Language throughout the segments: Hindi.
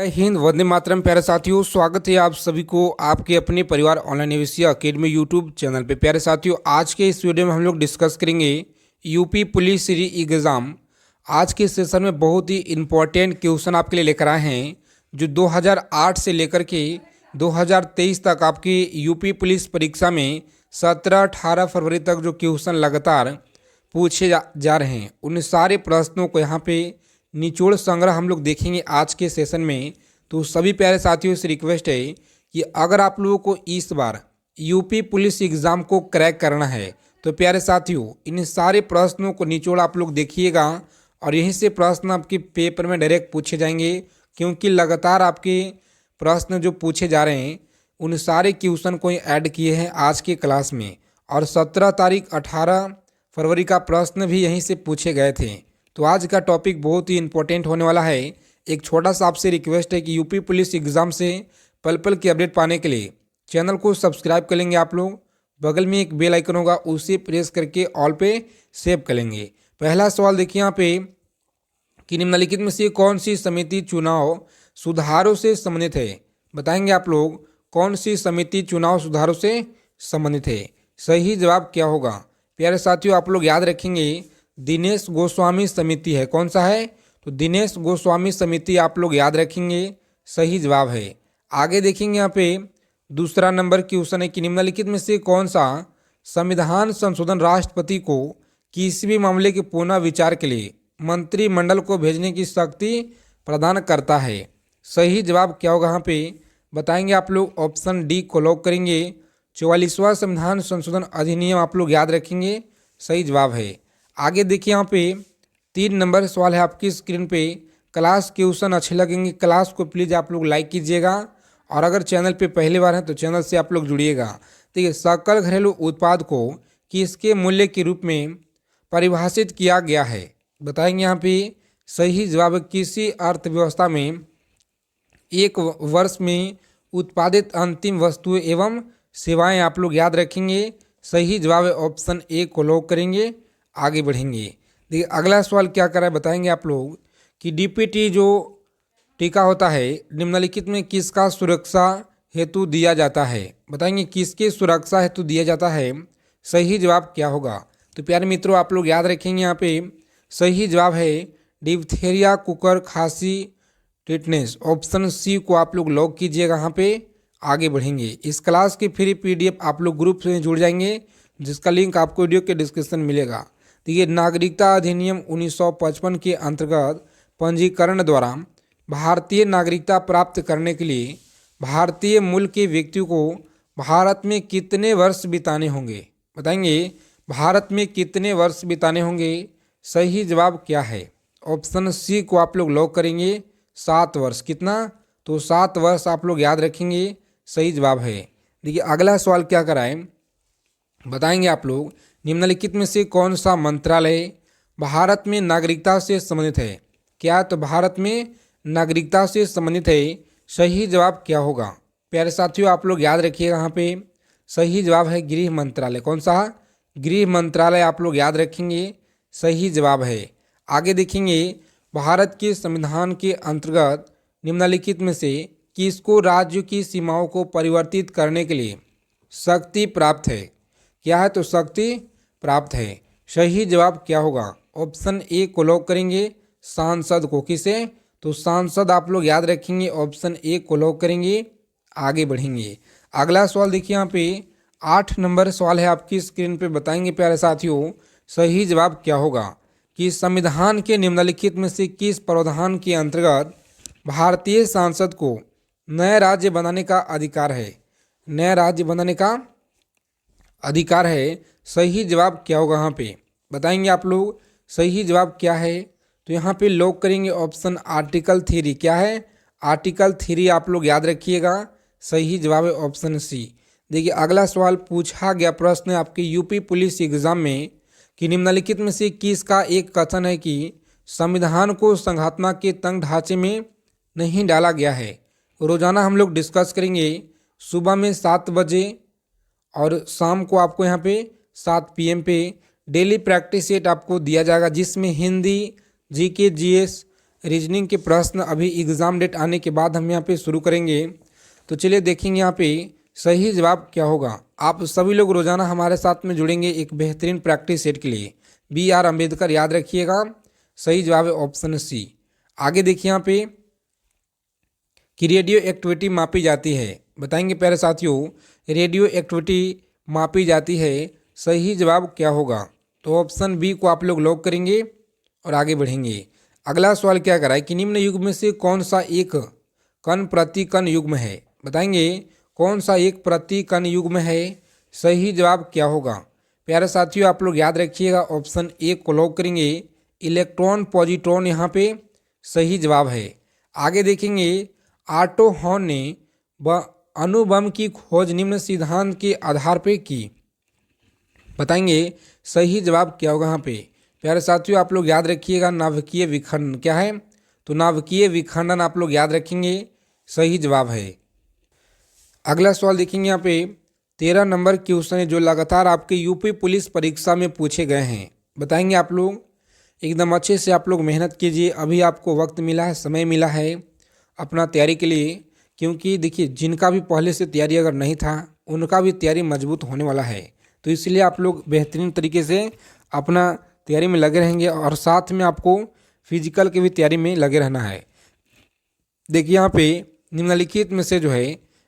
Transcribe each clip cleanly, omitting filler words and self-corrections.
जय हिंद, वंदे मातरम। प्यारे साथियों, स्वागत है आप सभी को आपके अपने परिवार ऑनलाइन एविसी अकेडमी यूट्यूब चैनल पे। प्यारे साथियों, आज के इस वीडियो में हम लोग डिस्कस करेंगे यूपी पुलिस री एग्ज़ाम। आज के सेशन में बहुत ही इम्पोर्टेंट क्वेश्चन आपके लिए लेकर आए हैं, जो 2008 से लेकर के 2023 तक आपकी यूपी पुलिस परीक्षा में 17-18 फरवरी तक जो क्वेश्चन लगातार पूछे जा रहे हैं, उन सारे प्रश्नों को यहाँ पे निचोड़ संग्रह हम लोग देखेंगे आज के सेशन में। तो सभी प्यारे साथियों से रिक्वेस्ट है कि अगर आप लोगों को इस बार यूपी पुलिस एग्ज़ाम को क्रैक करना है तो प्यारे साथियों इन सारे प्रश्नों को निचोड़ आप लोग देखिएगा, और यहीं से प्रश्न आपके पेपर में डायरेक्ट पूछे जाएंगे, क्योंकि लगातार आपके प्रश्न जो पूछे जा रहे हैं उन सारे क्वेश्चन को ऐड किए हैं आज के क्लास में। और 17 तारीख 18 फरवरी का प्रश्न भी यहीं से पूछे गए थे। तो आज का टॉपिक बहुत ही इंपॉर्टेंट होने वाला है। एक छोटा सा आपसे रिक्वेस्ट है कि यूपी पुलिस एग्ज़ाम से पल पल की अपडेट पाने के लिए चैनल को सब्सक्राइब कर लेंगे आप लोग। बगल में एक बेल आइकन होगा, उसे प्रेस करके ऑल पे सेव कर लेंगे। पहला सवाल देखिए यहाँ पे कि निम्नलिखित में से कौन सी समिति चुनाव सुधारों से संबंधित है। बताएंगे आप लोग कौन सी समिति चुनाव सुधारों से संबंधित है। सही जवाब क्या होगा प्यारे साथियों, आप लोग याद रखेंगे दिनेश गोस्वामी समिति है। कौन सा है? तो दिनेश गोस्वामी समिति आप लोग याद रखेंगे, सही जवाब है। आगे देखेंगे यहाँ पे दूसरा नंबर क्वेश्चन है कि निम्नलिखित में से कौन सा संविधान संशोधन राष्ट्रपति को किसी भी मामले के पुनः विचार के लिए मंत्रिमंडल को भेजने की शक्ति प्रदान करता है। सही जवाब क्या होगा यहाँ पे बताएंगे आप लोग। ऑप्शन डी को लॉक करेंगे। 44वां संविधान संशोधन अधिनियम आप लोग याद रखेंगे, सही जवाब है। आगे देखिए यहाँ पे 3 नंबर सवाल है आपकी स्क्रीन पे। क्लास क्वेश्चन अच्छे लगेंगे, क्लास को प्लीज़ आप लोग लाइक कीजिएगा, और अगर चैनल पे पहली बार हैं तो चैनल से आप लोग जुड़िएगा। ठीक है, सकल घरेलू उत्पाद को किसके मूल्य के रूप में परिभाषित किया गया है। बताएंगे यहाँ पे सही जवाब किसी अर्थव्यवस्था में एक वर्ष में उत्पादित अंतिम वस्तुएं एवं सेवाएं आप लोग याद रखेंगे। सही जवाब है ऑप्शन ए को लॉक करेंगे। आगे बढ़ेंगे। देखिए अगला सवाल क्या कर रहा है बताएंगे आप लोग कि डीपीटी जो टीका होता है निम्नलिखित में किसका सुरक्षा हेतु दिया जाता है। बताएंगे किसके सुरक्षा हेतु दिया जाता है। सही जवाब क्या होगा। तो प्यारे मित्रों आप लोग याद रखेंगे यहाँ पे सही जवाब है डिप्थीरिया, कुकर खांसी, टिटनेस। ऑप्शन सी को आप लोग लॉक कीजिएगा। यहाँ पे आगे बढ़ेंगे। इस क्लास की फ्री पीडीएफ आप लोग ग्रुप से जुड़ जाएंगे, जिसका लिंक आपको वीडियो के डिस्क्रिप्शन में मिलेगा। तो ये नागरिकता अधिनियम 1955 के अंतर्गत पंजीकरण द्वारा भारतीय नागरिकता प्राप्त करने के लिए भारतीय मूल के व्यक्ति को भारत में कितने वर्ष बिताने होंगे। बताएंगे भारत में कितने वर्ष बिताने होंगे। सही जवाब क्या है। ऑप्शन सी को आप लोग लॉक करेंगे, 7 वर्ष। कितना? तो 7 वर्ष आप लोग याद रखेंगे, सही जवाब है। देखिए अगला सवाल क्या कराएं बताएंगे आप लोग निम्नलिखित में से कौन सा मंत्रालय भारत में नागरिकता से संबंधित है। क्या? तो भारत में नागरिकता से संबंधित है। सही जवाब क्या होगा प्यारे साथियों, आप लोग याद रखिएगा। यहाँ पे सही जवाब है गृह मंत्रालय। कौन सा? गृह मंत्रालय आप लोग याद रखेंगे, सही जवाब है। आगे देखेंगे भारत के संविधान के अंतर्गत निम्नलिखित में से किसको राज्य की सीमाओं को परिवर्तित करने के लिए शक्ति प्राप्त है। क्या है? तो शक्ति प्राप्त है। सही जवाब क्या होगा। ऑप्शन ए को लॉक करेंगे, सांसद को। किसे? तो सांसद आप लोग याद रखेंगे, ऑप्शन ए को लॉक करेंगे। आगे बढ़ेंगे। अगला सवाल देखिए यहाँ पे 8 नंबर सवाल है आपकी स्क्रीन पे। बताएंगे प्यारे साथियों सही जवाब क्या होगा कि संविधान के निम्नलिखित में से किस प्रावधान के अंतर्गत भारतीय सांसद को नए राज्य बनाने का अधिकार है। नया राज्य बनाने का अधिकार है। सही जवाब क्या होगा यहाँ पे बताएंगे आप लोग। सही जवाब क्या है तो यहाँ पे लॉक करेंगे ऑप्शन आर्टिकल 3। क्या है? आर्टिकल 3 आप लोग याद रखिएगा, सही जवाब है ऑप्शन सी। देखिए अगला सवाल पूछा गया प्रश्न आपके यूपी पुलिस एग्जाम में कि निम्नलिखित में से किसका एक कथन है कि संविधान को संघटना के तंग ढांचे में नहीं डाला गया है। रोजाना हम लोग डिस्कस करेंगे, सुबह में 7 बजे और शाम को आपको यहाँ पे 7 PM पे डेली प्रैक्टिस सेट आपको दिया जाएगा, जिसमें हिंदी, जीके, जीएस, रीजनिंग के प्रश्न अभी एग्ज़ाम डेट आने के बाद हम यहाँ पे शुरू करेंगे। तो चलिए देखेंगे यहाँ पे सही जवाब क्या होगा। आप सभी लोग रोज़ाना हमारे साथ में जुड़ेंगे एक बेहतरीन प्रैक्टिस सेट के लिए। BR अम्बेडकर याद रखिएगा, सही जवाब है ऑप्शन सी। आगे देखिए यहाँ पे कि रेडियो एक्टिविटी मापी जाती है, बताएंगे प्यारे साथियों, रेडियो एक्टिविटी मापी जाती है, सही जवाब क्या होगा। तो ऑप्शन बी को आप लोग लॉक करेंगे और आगे बढ़ेंगे। अगला सवाल क्या करा है कि निम्न युग्म में से कौन सा एक कण प्रति कण युग्म है, बताएंगे कौन सा एक प्रति कण युग्म है, सही जवाब क्या होगा। प्यारे साथियों आप लोग याद रखिएगा, ऑप्शन ए को लॉक करेंगे, इलेक्ट्रॉन पॉजिट्रॉन यहाँ पे सही जवाब है। आगे देखेंगे ऑटो हॉर्न ने अणुबम की खोज निम्न सिद्धांत के आधार पर की, बताएंगे सही जवाब क्या होगा यहाँ पे। प्यारे साथियों आप लोग याद रखिएगा, नाभिकीय विखंडन क्या है, तो नाभिकीय विखंडन आप लोग याद रखेंगे, सही जवाब है। अगला सवाल देखेंगे यहाँ पे 13 नंबर क्वेश्चन है जो लगातार आपके यूपी पुलिस परीक्षा में पूछे गए हैं, बताएंगे आप लोग एकदम अच्छे से आप लोग मेहनत कीजिए। अभी आपको वक्त मिला है, समय मिला है अपना तैयारी के लिए, क्योंकि देखिए जिनका भी पहले से तैयारी अगर नहीं था उनका भी तैयारी मजबूत होने वाला है। तो इसलिए आप लोग बेहतरीन तरीके से अपना तैयारी में लगे रहेंगे और साथ में आपको फिजिकल की भी तैयारी में लगे रहना है। देखिए यहाँ पे निम्नलिखित में से जो है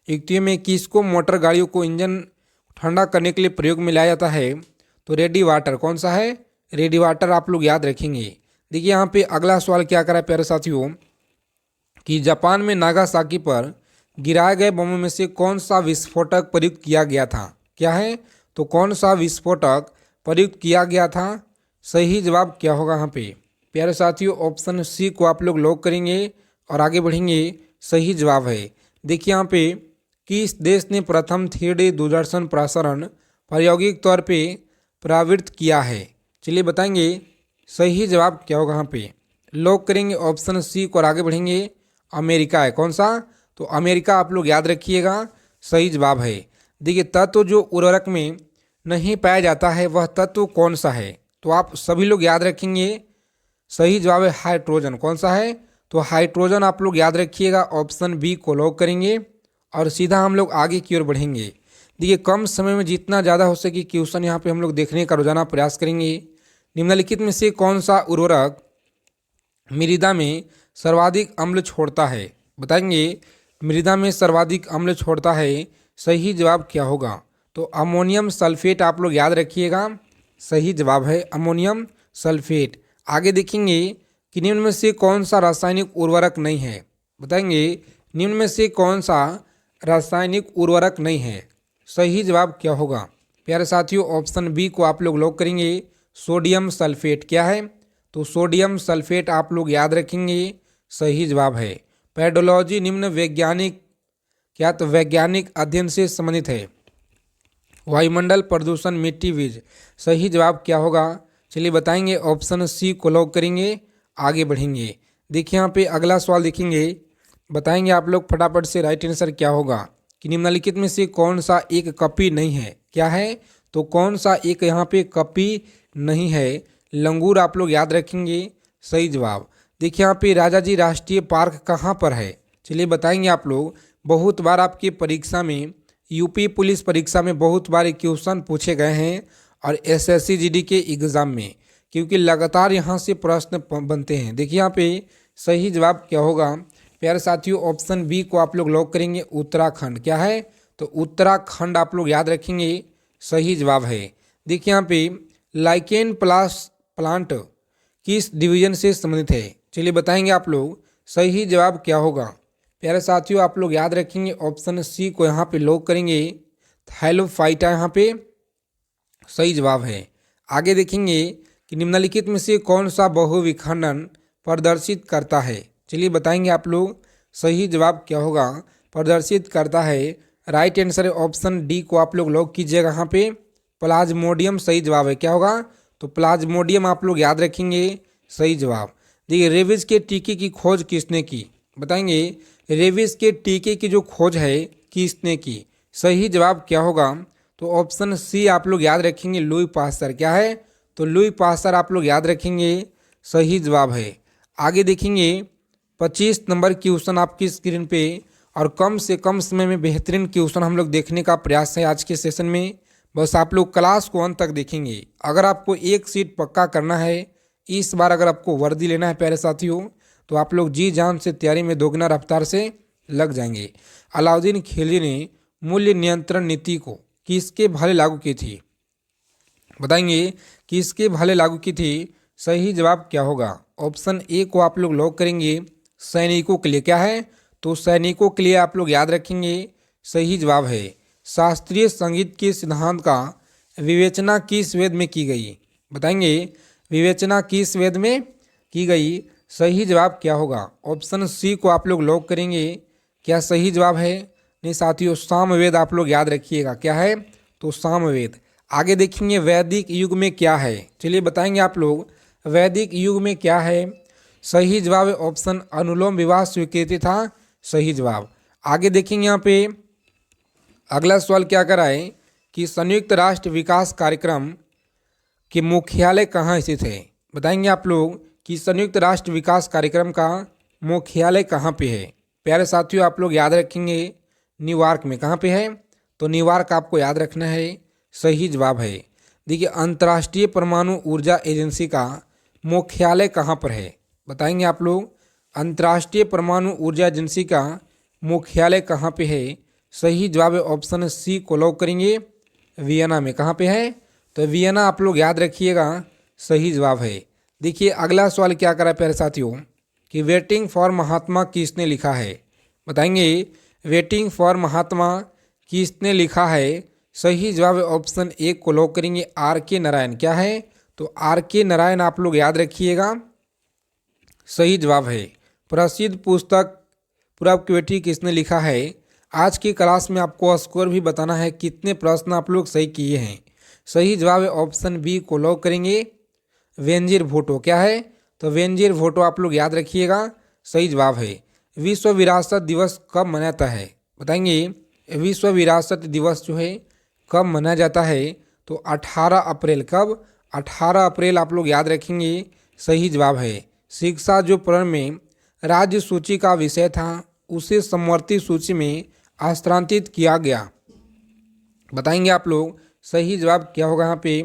युक्तियों में किसको मोटर गाड़ियों को इंजन ठंडा करने के लिए प्रयोग में लाया जाता है, तो रेडी वाटर कौन सा है, रेडी वाटर आप लोग याद रखेंगे। देखिए यहाँ पे अगला सवाल क्या करा है प्यारे साथियों कि जापान में नागासाकी पर गिराए गए बमों में से कौन सा विस्फोटक प्रयुक्त किया गया था, क्या है, तो कौन सा विस्फोटक प्रयुक्त किया गया था, सही जवाब क्या होगा यहाँ पे। प्यारे साथियों ऑप्शन सी को आप लोग लॉक करेंगे और आगे बढ़ेंगे, सही जवाब है। देखिए यहाँ पे किस देश ने प्रथम 3D दूरदर्शन प्रसारण प्रायोगिक तौर पे प्रवृत्त किया है, चलिए बताएंगे सही जवाब क्या होगा। यहाँ पे लॉक करेंगे ऑप्शन सी को और आगे बढ़ेंगे, अमेरिका है कौन सा, तो अमेरिका आप लोग याद रखिएगा, सही जवाब है। देखिए तत्व जो उर्वरक में नहीं पाया जाता है वह तत्व कौन सा है, तो आप सभी लोग याद रखेंगे, सही जवाब है हाइड्रोजन कौन सा है, तो हाइड्रोजन आप लोग याद रखिएगा, ऑप्शन बी को लॉक करेंगे और सीधा हम लोग आगे की ओर बढ़ेंगे। देखिए कम समय में जितना ज़्यादा हो सके क्वेश्चन यहाँ पे हम लोग देखने का रोजाना प्रयास करेंगे। निम्नलिखित में से कौन सा उर्वरक मृदा में सर्वाधिक अम्ल छोड़ता है, बताएंगे मृदा में सर्वाधिक अम्ल छोड़ता है, सही जवाब क्या होगा, तो अमोनियम सल्फेट आप लोग याद रखिएगा, सही जवाब है अमोनियम सल्फेट। आगे देखेंगे कि निम्न में से कौन सा रासायनिक उर्वरक नहीं है, बताएंगे निम्न में से कौन सा रासायनिक उर्वरक नहीं है, सही जवाब क्या होगा। प्यारे साथियों ऑप्शन बी को आप लोग लॉक करेंगे, सोडियम सल्फेट क्या है, तो सोडियम सल्फेट आप लोग याद रखेंगे, सही जवाब है। पेडोलॉजी निम्न वैज्ञानिक क्या, तो वैज्ञानिक अध्ययन से संबंधित है। वायुमंडल प्रदूषण मिट्टी बीज, सही जवाब क्या होगा, चलिए बताएंगे ऑप्शन सी को लॉक करेंगे, आगे बढ़ेंगे। देखिए यहाँ पे अगला सवाल देखेंगे, बताएंगे आप लोग फटाफट से राइट आंसर क्या होगा कि निम्नलिखित में से कौन सा एक कपी नहीं है, क्या है, तो कौन सा एक यहाँ पे कपी नहीं है, लंगूर आप लोग याद रखेंगे, सही जवाब। देखिए यहाँ पे राजा जी राष्ट्रीय पार्क कहाँ पर है, चलिए बताएंगे आप लोग। बहुत बार आपकी परीक्षा में यूपी पुलिस परीक्षा में बहुत बार क्वेश्चन पूछे गए हैं और SSC GD के एग्ज़ाम में, क्योंकि लगातार यहाँ से प्रश्न बनते हैं। देखिए यहाँ पे सही जवाब क्या होगा, प्यारे साथियों ऑप्शन बी को आप लोग लॉक करेंगे, उत्तराखंड क्या है, तो उत्तराखंड आप लोग याद रखेंगे, सही जवाब है। देखिए यहाँ पे लाइकेन प्लांट किस डिवीजन से संबंधित है, चलिए बताएंगे आप लोग, सही जवाब क्या होगा। प्यारे साथियों आप लोग याद रखेंगे ऑप्शन सी को यहाँ पे लॉक करेंगे, थाइलोफाइटा यहाँ पे सही जवाब है। आगे देखेंगे कि निम्नलिखित में से कौन सा बहुविखंडन प्रदर्शित करता है, चलिए बताएंगे आप लोग, सही जवाब क्या होगा, प्रदर्शित करता है, राइट आंसर है ऑप्शन डी को आप लोग लॉक कीजिएगा। यहाँ पे प्लाज्मोडियम सही जवाब है, क्या होगा, तो प्लाज्मोडियम आप लोग याद रखेंगे, सही जवाब। देखिए रेबीज के टीके की खोज किसने की, बताएंगे रेबीज के टीके की जो खोज है किसने की, सही जवाब क्या होगा, तो ऑप्शन सी आप लोग याद रखेंगे, लुई पास्चर क्या है, तो लुई पास्चर आप लोग याद रखेंगे, सही जवाब है। आगे देखेंगे 25 नंबर क्वेश्चन आपकी स्क्रीन पे, और कम से कम समय में बेहतरीन क्वेश्चन हम लोग देखने का प्रयास है आज के सेशन में। बस आप लोग क्लास को अंत तक देखेंगे। अगर आपको एक सीट पक्का करना है इस बार, अगर आपको वर्दी लेना है प्यारे साथियों, तो आप लोग जी जान से तैयारी में दोगुना रफ्तार से लग जाएंगे। अलाउद्दीन खिलजी ने मूल्य नियंत्रण नीति को किसके भले लागू की थी? बताएंगे किसके भले लागू की थी? सही जवाब क्या होगा? ऑप्शन ए को आप लोग लॉक करेंगे, सैनिकों के लिए। क्या है? तो सैनिकों के लिए आप लोग याद रखेंगे। सही जवाब है शास्त्रीय संगीत के सिद्धांत का विवेचना किस वेद में की गई? बताएंगे विवेचना किस वेद में की गई? सही जवाब क्या होगा? ऑप्शन सी को आप लोग लॉक करेंगे। क्या सही जवाब है? नहीं साथियों, सामवेद आप लोग याद रखिएगा। क्या है? तो सामवेद। आगे देखेंगे वैदिक युग में क्या है? चलिए बताएंगे आप लोग वैदिक युग में क्या है। सही जवाब है ऑप्शन अनुलोम विवाह स्वीकृति था सही जवाब। आगे देखेंगे यहाँ पे अगला सवाल क्या कराए कि संयुक्त राष्ट्र विकास कार्यक्रम के मुख्यालय कहाँ स्थित है? बताएंगे आप लोग कि संयुक्त राष्ट्र विकास कार्यक्रम का मुख्यालय कहाँ पे है? प्यारे साथियों आप लोग याद रखेंगे न्यूयॉर्क में। कहाँ पे है? तो न्यूयॉर्क आपको याद रखना है। सही जवाब है। देखिए अंतर्राष्ट्रीय परमाणु ऊर्जा एजेंसी का मुख्यालय कहाँ पर है? बताएंगे आप लोग अंतर्राष्ट्रीय परमाणु ऊर्जा एजेंसी का मुख्यालय कहाँ पे है? सही जवाब है ऑप्शन सी को लॉक करेंगे, वियना में। कहाँ पे है? तो वियना आप लोग याद रखिएगा। सही जवाब है। देखिए अगला सवाल क्या करा प्यारे साथियों कि वेटिंग फॉर महात्मा किसने लिखा है? बताएंगे वेटिंग फॉर महात्मा किसने लिखा है? सही जवाब है ऑप्शन ए को लॉक करेंगे, आर के नारायण। क्या है? तो आर के नारायण आप लोग याद रखिएगा। सही जवाब है। प्रसिद्ध पुस्तक प्रॉपर्टी किसने लिखा है? आज की क्लास में आपको स्कोर भी बताना है कितने प्रश्न आप लोग सही किए हैं। सही जवाब है ऑप्शन बी को लॉक करेंगे, वेंजीर भोटो। क्या है? तो वेंजीर भोटो आप लोग याद रखिएगा। सही जवाब है। विश्व विरासत दिवस कब मनाता है? बताएंगे विश्व विरासत दिवस जो है कब मनाया जाता है? तो 18 अप्रैल। कब? 18 अप्रैल आप लोग याद रखेंगे। सही जवाब है। शिक्षा जो प्रण में राज्य सूची का विषय था उसे समवर्ती सूची में स्थानांतरित किया गया। बताएंगे आप लोग सही जवाब क्या होगा यहाँ पे?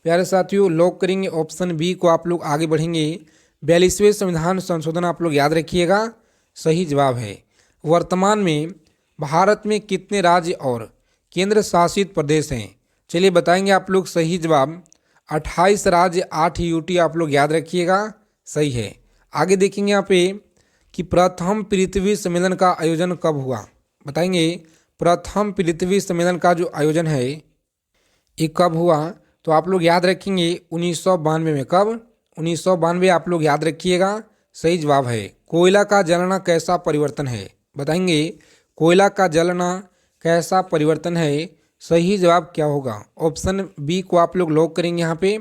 प्यारे साथियों लॉक करेंगे ऑप्शन बी को। आप लोग आगे बढ़ेंगे 42वें संविधान संशोधन आप लोग याद रखिएगा। सही जवाब है। वर्तमान में भारत में कितने राज्य और केंद्र शासित प्रदेश हैं? चलिए बताएंगे आप लोग सही जवाब 28 राज्य 8 यूटी आप लोग याद रखिएगा। सही है। आगे देखेंगे यहाँ पे कि प्रथम पृथ्वी सम्मेलन का आयोजन कब हुआ? बताएंगे प्रथम पृथ्वी सम्मेलन का जो आयोजन है ये कब हुआ? तो आप लोग याद रखेंगे 1992 में। कब? 1992 आप लोग याद रखिएगा। सही जवाब है। कोयला का जलना कैसा परिवर्तन है? बताएंगे कोयला का जलना कैसा परिवर्तन है? सही जवाब क्या होगा? ऑप्शन बी को आप लोग लॉक करेंगे। यहाँ पे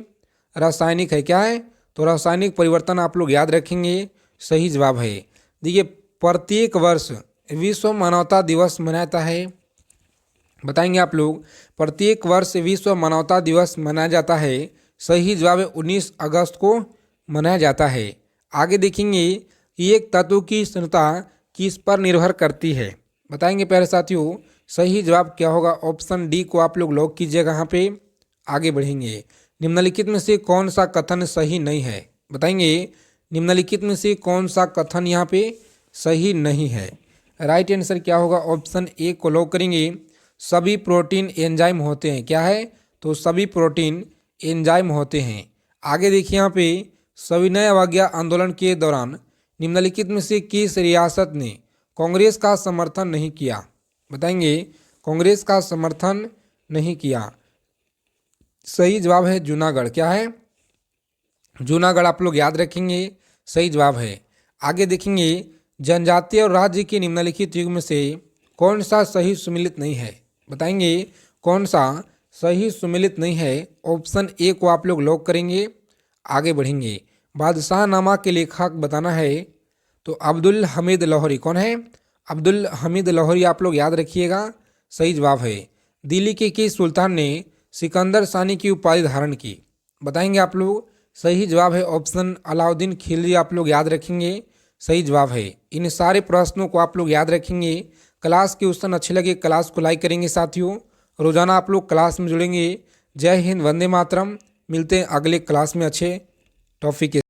रासायनिक है। क्या है? तो रासायनिक परिवर्तन आप लोग याद रखेंगे। सही जवाब है। देखिए प्रत्येक वर्ष विश्व मानवता दिवस मनाता है। बताएंगे आप लोग प्रत्येक वर्ष विश्व मानवता दिवस मनाया जाता है। सही जवाब है 19 अगस्त को मनाया जाता है। आगे देखेंगे कि एक तत्व की संरचना किस पर निर्भर करती है? बताएंगे प्यारे साथियों सही जवाब क्या होगा? ऑप्शन डी को आप लोग लॉक कीजिएगा। यहाँ पे आगे बढ़ेंगे निम्नलिखित में से कौन सा कथन सही नहीं है? बताएंगे निम्नलिखित में से कौन सा कथन यहाँ पे सही नहीं है? राइट आंसर क्या होगा? ऑप्शन ए को लॉक करेंगे, सभी प्रोटीन एंजाइम होते हैं। क्या है? तो सभी प्रोटीन एंजाइम होते हैं। आगे देखिए यहाँ पे सविनय अवज्ञा आंदोलन के दौरान निम्नलिखित में से किस रियासत ने कांग्रेस का समर्थन नहीं किया? बताएंगे कांग्रेस का समर्थन नहीं किया। सही जवाब है जूनागढ़। क्या है? जूनागढ़ आप लोग याद रखेंगे। सही जवाब है। आगे देखेंगे जनजातीय और राज्य के निम्नलिखित युग में से कौन सा सही सुमिलित नहीं है? बताएंगे कौन सा सही सुमिलित नहीं है? ऑप्शन ए को आप लोग लॉक करेंगे। आगे बढ़ेंगे बादशाहनामा के लेखक बताना है तो अब्दुल हमीद लाहौरी। कौन है? अब्दुल हमीद लाहौरी आप लोग याद रखिएगा। सही जवाब है। दिल्ली के किस सुल्तान ने सिकंदर सानी की उपाधि धारण की? बताएंगे आप लोग सही जवाब है ऑप्शन अलाउद्दीन खिलजी, आप लोग याद रखेंगे सही जवाब है। इन सारे प्रश्नों को आप लोग याद रखेंगे। क्लास के क्वेश्चन अच्छे लगे क्लास को लाइक करेंगे साथियों। रोजाना आप लोग क्लास में जुड़ेंगे। जय हिंद, वंदे मातरम। मिलते हैं अगले क्लास में अच्छे टॉपिक के